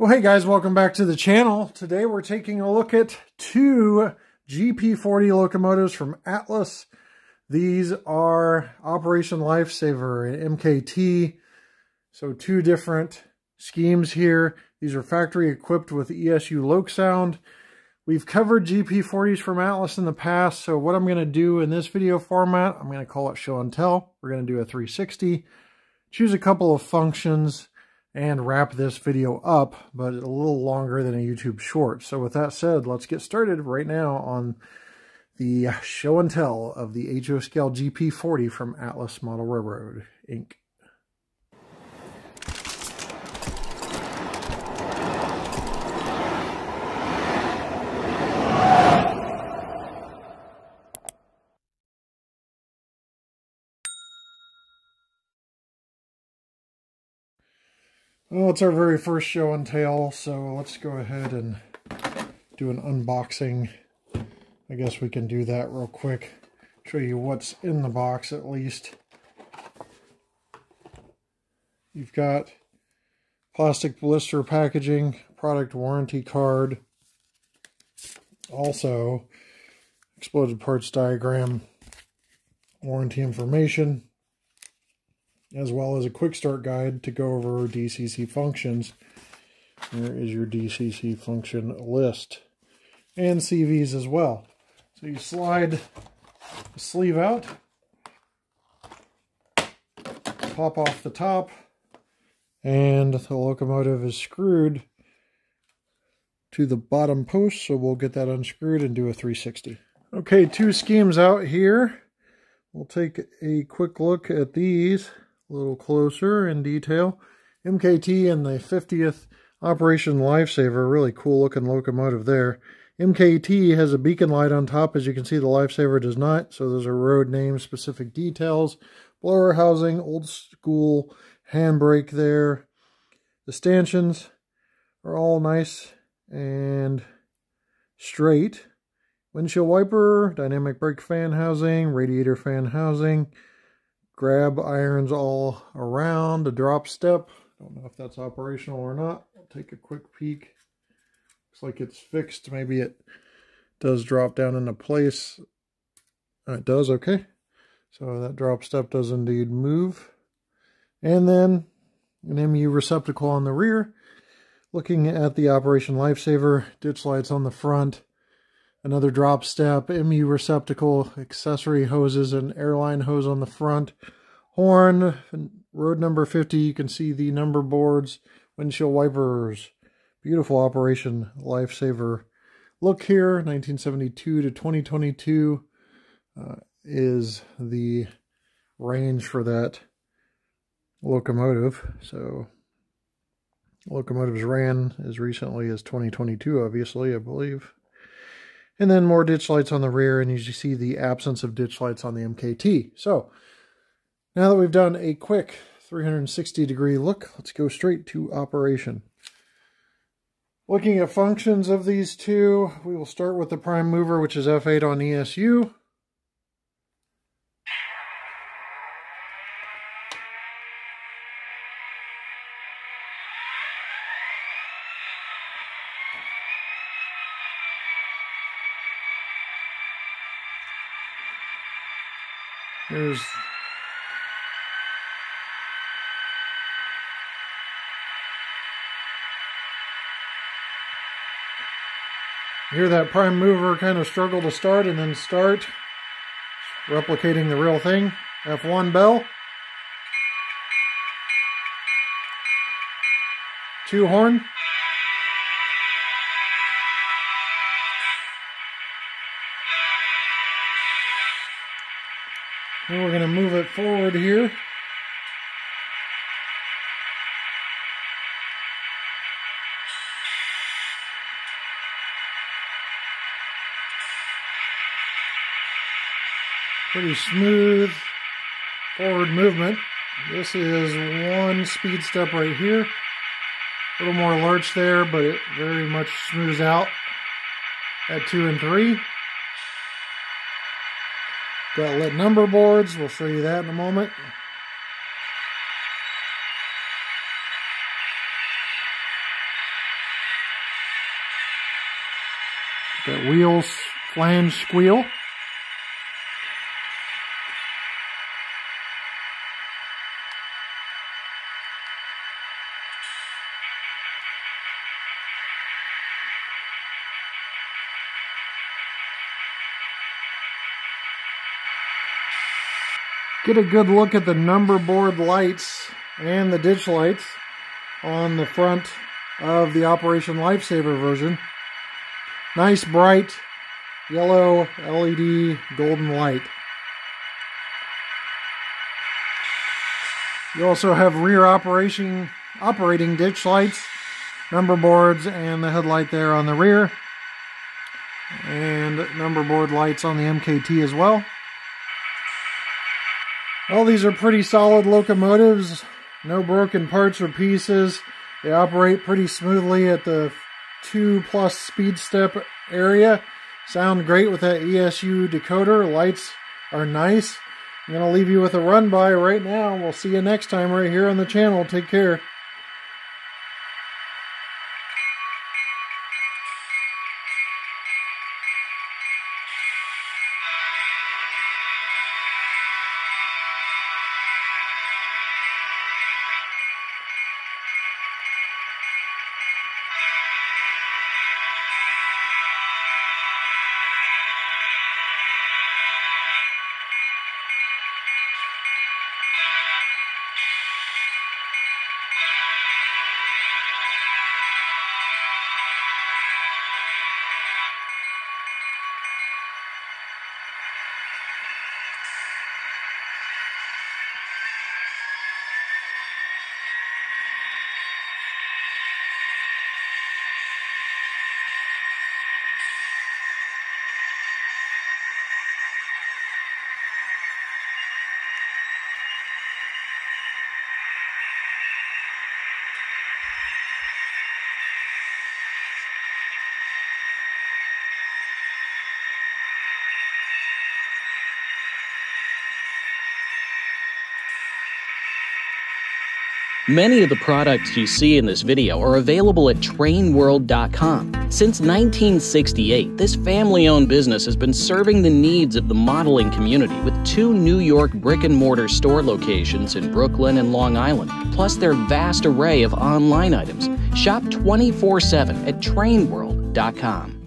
Well, hey guys, welcome back to the channel. Today we're taking a look at two GP40 locomotives from Atlas. These are Operation Lifesaver and MKT. So two different schemes here. These are factory equipped with ESU loc sound. We've covered GP40s from Atlas in the past, so what I'm going to do in this video format, I'm going to call it show and tell. We're going to do a 360, choose a couple of functions, and wrap this video up, but a little longer than a YouTube short. So with that said, let's get started right now on the show and tell of the HO Scale GP40 from Atlas Model Railroad, Inc. Well, it's our very first show and tell, so let's go ahead and do an unboxing. I guess we can do that real quick. Show you what's in the box at least. You've got plastic blister packaging, product warranty card, also exploded parts diagram, warranty information, as well as a quick start guide to go over DCC functions. There is your DCC function list, and CVs as well. So you slide the sleeve out, pop off the top, and the locomotive is screwed to the bottom post, so we'll get that unscrewed and do a 360. Okay, two schemes out here. We'll take a quick look at these a little closer in detail. MKT and the 50th Operation Lifesaver, really cool looking locomotive there. MKT has a beacon light on top, as you can see the Lifesaver does not, so those are road name specific details. Blower housing, old school handbrake there. The stanchions are all nice and straight. Windshield wiper, dynamic brake fan housing, radiator fan housing. Grab irons all around, a drop step. Don't know if that's operational or not. I'll take a quick peek. Looks like it's fixed. Maybe it does drop down into place. It does, okay. So that drop step does indeed move. And then an MU receptacle on the rear. Looking at the Operation Lifesaver, ditch lights on the front. Another drop step, MU receptacle, accessory hoses, and airline hose on the front. Horn, road number 50, you can see the number boards, windshield wipers. Beautiful Operation Lifesaver look here, 1972 to 2022 is the range for that locomotive. So locomotives ran as recently as 2022, obviously, I believe. And then more ditch lights on the rear, and as you see the absence of ditch lights on the MKT. So now that we've done a quick 360-degree look, let's go straight to operation. Looking at functions of these two, we will start with the prime mover, which is F8 on ESU. Hear that prime mover kind of struggle to start and then start, replicating the real thing. F1 bell. 2 horn. And we're going to move it forward here. Pretty smooth forward movement. This is one speed step right here. A little more lurch there, but it very much smooths out at 2 and 3. Got lit number boards. We'll show you that in a moment. That wheels flange squeal. Get a good look at the number board lights and the ditch lights on the front of the Operation Lifesaver version. Nice bright yellow LED golden light. You also have rear operating ditch lights, number boards, and the headlight there on the rear, and number board lights on the MKT as well. Well, these are pretty solid locomotives, no broken parts or pieces. They operate pretty smoothly at the 2+ speed step area. Sound great with that ESU decoder. Lights are nice. I'm going to leave you with a run by right now. We'll see you next time right here on the channel. Take care. Many of the products you see in this video are available at trainworld.com. Since 1968, this family-owned business has been serving the needs of the modeling community with 2 New York brick-and-mortar store locations in Brooklyn and Long Island, plus their vast array of online items. Shop 24/7 at trainworld.com.